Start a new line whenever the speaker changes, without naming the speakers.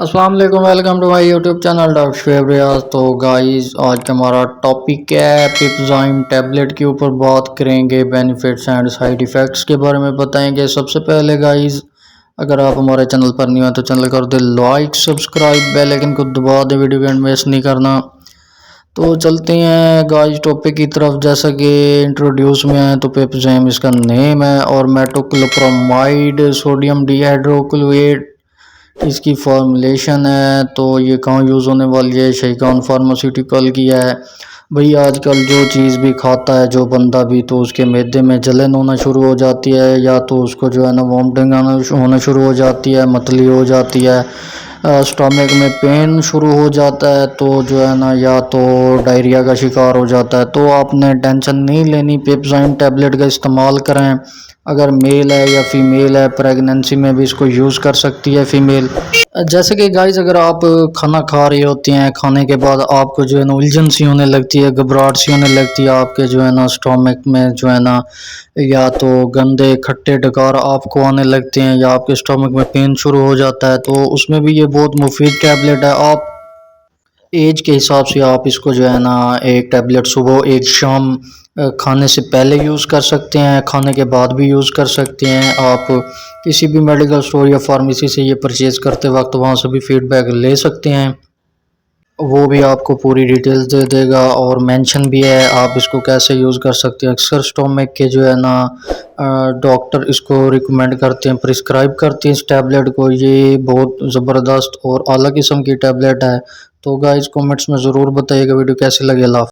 अस्सलाम वालेकुम, welcome to my YouTube channel doctor Shoaib Riyaz. तो गाइस आज का हमारा टॉपिक है पिपज़ाइम टैबलेट के ऊपर बात करेंगे। बेनिफिट्स एंड साइड इफ़ेक्ट्स के बारे में बताएंगे। सबसे पहले गाइस अगर आप हमारे चैनल पर नहीं हो तो चैनल कर दे लाइक, सब्सक्राइब, बेल आइकन को दबा दे, वीडियो को एंड मिस नहीं करना। तो चलते हैं गाइस टॉपिक की तरफ। जैसा कि इंट्रोड्यूस में है तो पिपज़ाइम इसका नेम है और मेटोक्लोप्रोमाइड सोडियम डिहाइड्रोक्लोरेट इसकी फॉर्मुलेशन है। तो ये कहाँ यूज़ होने वाली है? शेकॉन फार्मास्यूटिकल की है। भाई आजकल जो चीज़ भी खाता है जो बंदा भी, तो उसके मैदे में जलन होना शुरू हो जाती है, या तो उसको जो है ना वॉमिटिंग होना शुरू हो जाती है, मतली हो जाती है, स्टमक में पेन शुरू हो जाता है, तो जो है ना या तो डायरिया का शिकार हो जाता है। तो आपने टेंशन नहीं लेनी, पिपज़ाइम टैबलेट का इस्तेमाल करें। अगर मेल है या फीमेल है, प्रेगनेंसी में भी इसको यूज़ कर सकती है फीमेल। जैसे कि गाइस अगर आप खाना खा रहे होते हैं, खाने के बाद आपको जो है ना उलझन सी होने लगती है, घबराहट सी होने लगती है आपके जो है ना स्टमक में जो है ना, या तो गंदे खट्टे डकार आपको आने लगते हैं, या आपके स्टमक में पेन शुरू हो जाता है, तो उसमें भी ये बहुत मुफीद टैबलेट है। आप एज के हिसाब से आप इसको जो है ना एक टैबलेट सुबह एक शाम खाने से पहले यूज़ कर सकते हैं, खाने के बाद भी यूज़ कर सकते हैं। आप किसी भी मेडिकल स्टोर या फार्मेसी से ये परचेज़ करते वक्त वहाँ से भी फीडबैक ले सकते हैं, वो भी आपको पूरी डिटेल्स दे देगा और मेंशन भी है आप इसको कैसे यूज़ कर सकते हैं। अक्सर स्टोमक के जो है ना डॉक्टर इसको रिकमेंड करते हैं, प्रिस्क्राइब करते हैं इस टैबलेट को। ये बहुत ज़बरदस्त और अलग किस्म की टैबलेट है। तो गाइस कमेंट्स में ज़रूर बताइएगा वीडियो कैसी लगी। अल्लाह हाफ़िज़।